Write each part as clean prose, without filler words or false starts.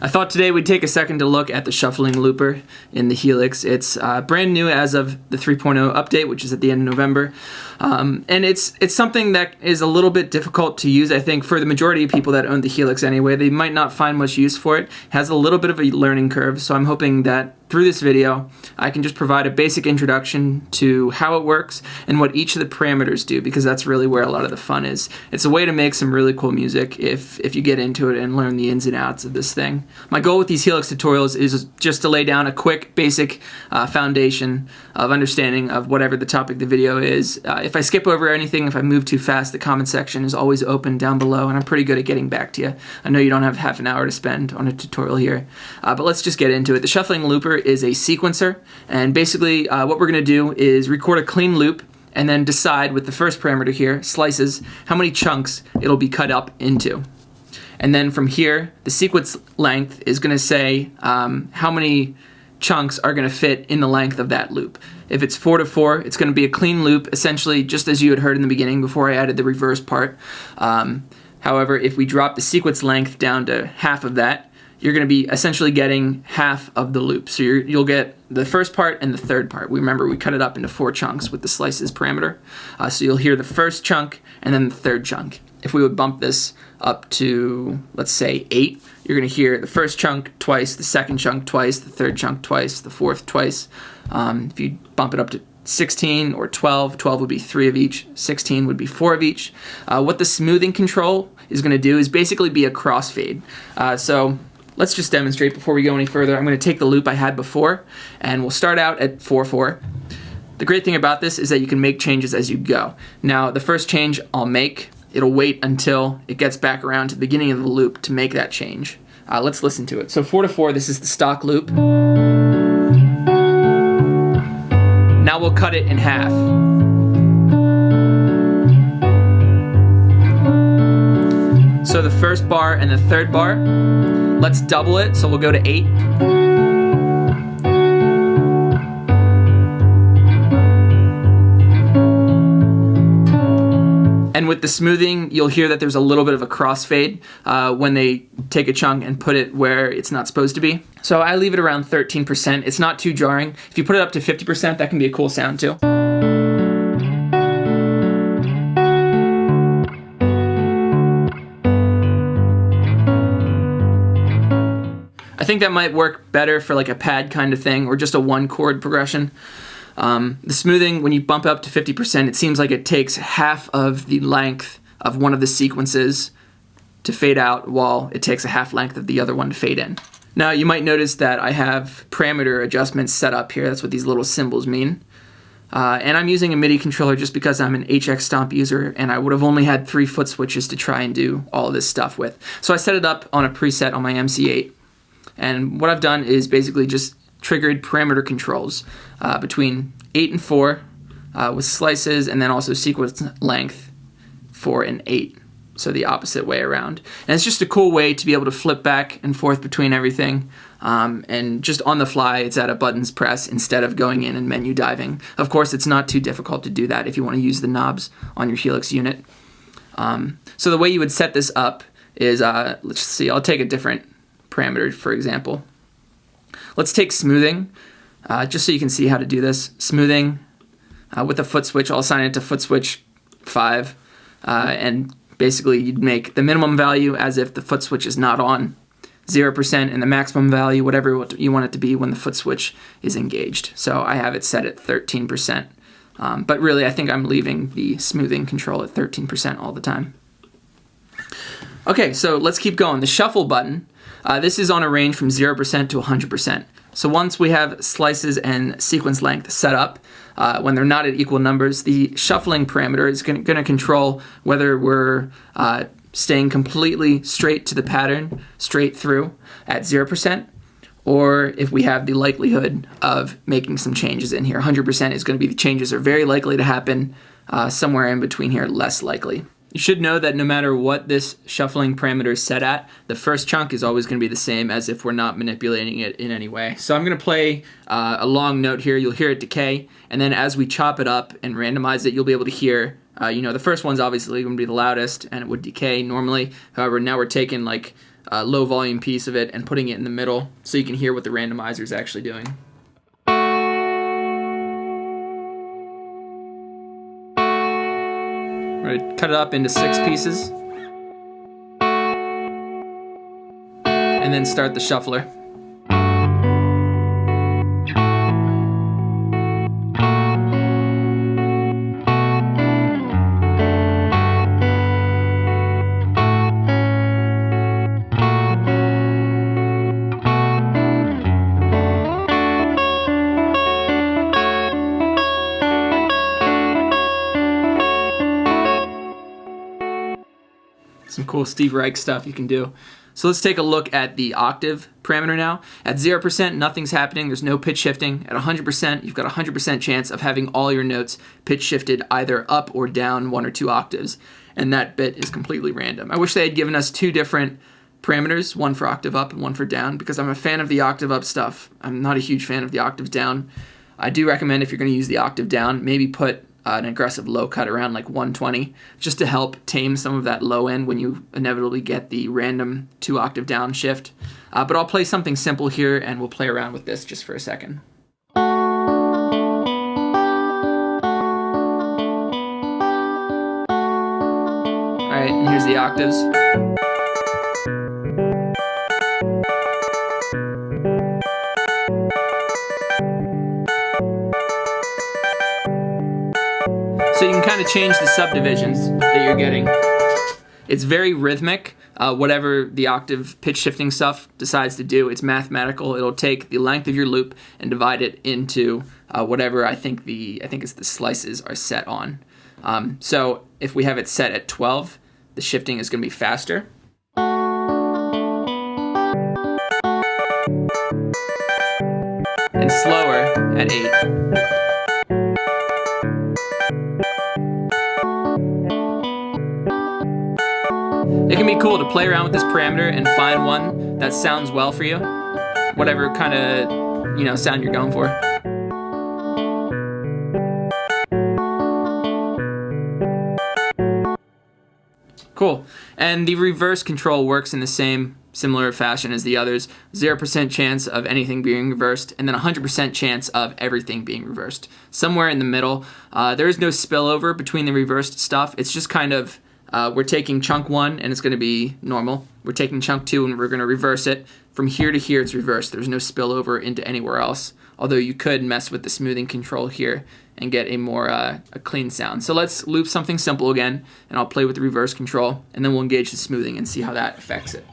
I thought today we'd take a second to look at the shuffling looper in the Helix. It's brand new as of the 3.0 update, which is at the end of November. And it's something that is a little bit difficult to use, I think, for the majority of people that own the Helix anyway. They might not find much use for it. It has a little bit of a learning curve, so I'm hoping that through this video, I can just provide a basic introduction to how it works and what each of the parameters do, because that's really where a lot of the fun is. It's a way to make some really cool music if you get into it and learn the ins and outs of this thing. My goal with these Helix tutorials is just to lay down a quick, basic foundation of understanding of whatever the topic of the video is. If I skip over anything, if I move too fast, the comment section is always open down below, and I'm pretty good at getting back to you. I know you don't have half an hour to spend on a tutorial here, but let's just get into it. The shuffling looper is a sequencer, and basically what we're going to do is record a clean loop and then decide with the first parameter here, slices, how many chunks it'll be cut up into. And then from here, the sequence length is going to say how many chunks are going to fit in the length of that loop. If it's 4 to 4, it's going to be a clean loop, essentially just as you had heard in the beginning before I added the reverse part. However, if we drop the sequence length down to half of that, you're going to be essentially getting half of the loop. So you'll get the first part and the third part. Remember, we cut it up into 4 chunks with the slices parameter. So you'll hear the first chunk and then the third chunk. If we would bump this up to, let's say, 8, you're going to hear the first chunk twice, the second chunk twice, the third chunk twice, the fourth twice. If you bump it up to 16 or 12, 12 would be 3 of each, 16 would be 4 of each. What the smoothing control is going to do is basically be a crossfade. So let's just demonstrate before we go any further. I'm going to take the loop I had before, and we'll start out at 4/4. The great thing about this is that you can make changes as you go. Now, the first change I'll make, it'll wait until it gets back around to the beginning of the loop to make that change. Let's listen to it. So 4/4, this is the stock loop. Now we'll cut it in half. So the first bar and the third bar, let's double it, so we'll go to 8. And with the smoothing, you'll hear that there's a little bit of a crossfade when they take a chunk and put it where it's not supposed to be. So I leave it around 13%. It's not too jarring. If you put it up to 50%, that can be a cool sound too. I think that might work better for like a pad kind of thing or just a 1-chord progression. The smoothing, when you bump up to 50%, it seems like it takes half of the length of one of the sequences to fade out while it takes a half length of the other one to fade in. Now you might notice that I have parameter adjustments set up here. That's what these little symbols mean. And I'm using a MIDI controller just because I'm an HX Stomp user and I would have only had 3 foot switches to try and do all of this stuff with. So I set it up on a preset on my MC8. And what I've done is basically just triggered parameter controls between 8 and 4 with slices, and then also sequence length 4 and 8. So the opposite way around. And it's just a cool way to be able to flip back and forth between everything. And just on the fly, it's at a button's press instead of going in and menu diving. Of course, it's not too difficult to do that if you want to use the knobs on your Helix unit. So the way you would set this up is, let's see, I'll take a different parameter, for example. Let's take smoothing, just so you can see how to do this. Smoothing with a foot switch, I'll assign it to foot switch 5, and basically you'd make the minimum value as if the foot switch is not on, 0%, and the maximum value, whatever you want it to be when the foot switch is engaged. So I have it set at 13%, but really I think I'm leaving the smoothing control at 13% all the time. Okay, so let's keep going. The shuffle button, this is on a range from 0% to 100%. So once we have slices and sequence length set up, when they're not at equal numbers, the shuffling parameter is going to control whether we're staying completely straight to the pattern, straight through at 0%, or if we have the likelihood of making some changes in here. 100% is going to be the changes are very likely to happen, somewhere in between here, less likely. You should know that no matter what this shuffling parameter is set at, the first chunk is always going to be the same as if we're not manipulating it in any way. So I'm going to play a long note here. You'll hear it decay, and then as we chop it up and randomize it, you'll be able to hear, the first one's obviously going to be the loudest, and it would decay normally. However, now we're taking like low volume piece of it and putting it in the middle so you can hear what the randomizer is actually doing. We're going to cut it up into 6 pieces and then start the shuffler. Some cool Steve Reich stuff you can do. So let's take a look at the octave parameter now. At 0%, nothing's happening. There's no pitch shifting. At 100%, you've got a 100% chance of having all your notes pitch shifted either up or down 1 or 2 octaves. And that bit is completely random. I wish they had given us 2 different parameters, one for octave up and one for down, because I'm a fan of the octave up stuff. I'm not a huge fan of the octave down. I do recommend if you're going to use the octave down, maybe put an aggressive low cut around like 120 just to help tame some of that low end when you inevitably get the random 2 octave down shift. But I'll play something simple here and we'll play around with this just for a second. Alright, and here's the octaves. So you can kind of change the subdivisions that you're getting. It's very rhythmic. Whatever the octave pitch shifting stuff decides to do, it's mathematical. It'll take the length of your loop and divide it into whatever I think it's the slices are set on. So if we have it set at 12, the shifting is going to be faster. And slower at 8. It can be cool to play around with this parameter and find one that sounds well for you, whatever kind of sound you're going for. Cool. And the reverse control works in the similar fashion as the others. 0% chance of anything being reversed, and then 100% chance of everything being reversed. Somewhere in the middle, there is no spillover between the reversed stuff. It's just kind of we're taking chunk 1 and it's going to be normal. We're taking chunk 2 and we're going to reverse it. From here to here it's reversed. There's no spillover into anywhere else. Although you could mess with the smoothing control here and get a more a clean sound. So let's loop something simple again and I'll play with the reverse control and then we'll engage the smoothing and see how that affects it.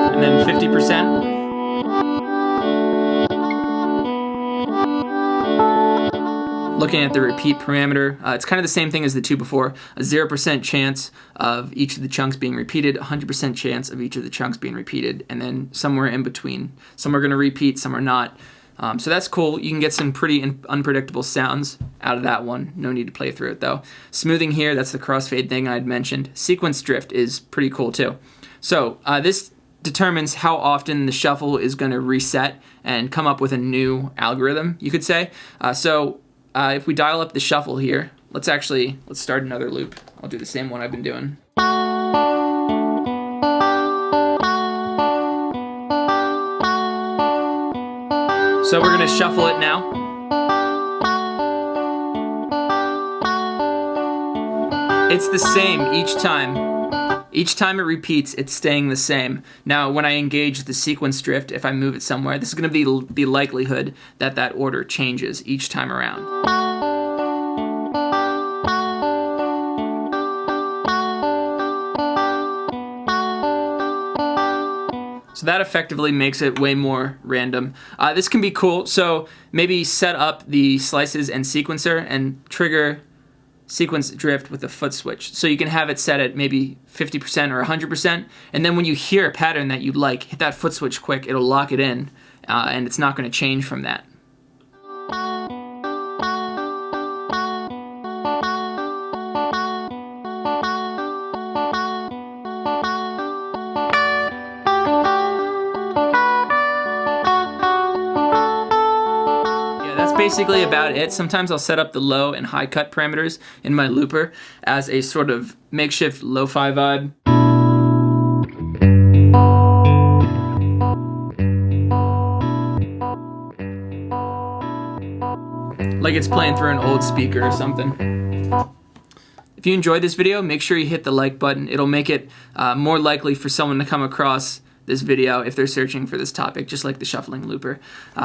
And then 50%. Looking at the repeat parameter, it's kind of the same thing as the 2 before. A 0% chance of each of the chunks being repeated, 100% chance of each of the chunks being repeated, and then somewhere in between. Some are going to repeat, some are not. So that's cool. You can get some pretty unpredictable sounds out of that one. No need to play through it though. Smoothing here, that's the crossfade thing I'd mentioned. Sequence drift is pretty cool too. So this determines how often the shuffle is going to reset and come up with a new algorithm, you could say. If we dial up the shuffle here, let's start another loop. I'll do the same one I've been doing. So we're going to shuffle it now. It's the same each time. Each time it repeats, it's staying the same. Now, when I engage the sequence drift, if I move it somewhere, this is going to be the likelihood that that order changes each time around. So that effectively makes it way more random. This can be cool, so maybe set up the slices and sequencer and trigger sequence drift with a foot switch. So you can have it set at maybe 50% or 100%, and then when you hear a pattern that you like, hit that foot switch quick, it'll lock it in, and it's not going to change from that. basically about it. Sometimes I'll set up the low and high cut parameters in my looper as a sort of makeshift lo-fi vibe. Like it's playing through an old speaker or something. If you enjoyed this video, make sure you hit the like button. It'll make it more likely for someone to come across this video if they're searching for this topic, just like the shuffling looper.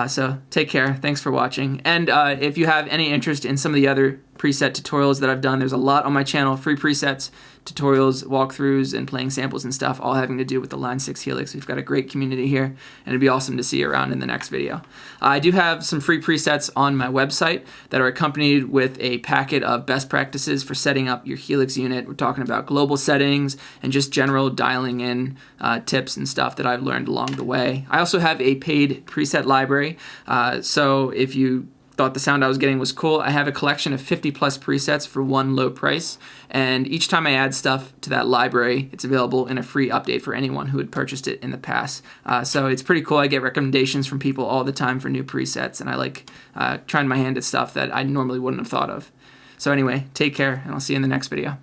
So take care. Thanks for watching. And if you have any interest in some of the other preset tutorials that I've done, there's a lot on my channel, free presets, tutorials, walkthroughs, and playing samples and stuff, all having to do with the Line 6 Helix. We've got a great community here, and it'd be awesome to see you around in the next video. I do have some free presets on my website that are accompanied with a packet of best practices for setting up your Helix unit. We're talking about global settings and just general dialing in tips and stuff that I've learned along the way. I also have a paid preset library, so if you thought the sound I was getting was cool, I have a collection of 50 plus presets for one low price, and each time I add stuff to that library, it's available in a free update for anyone who had purchased it in the past. So it's pretty cool. I get recommendations from people all the time for new presets, and I like trying my hand at stuff that I normally wouldn't have thought of. So anyway, take care, and I'll see you in the next video.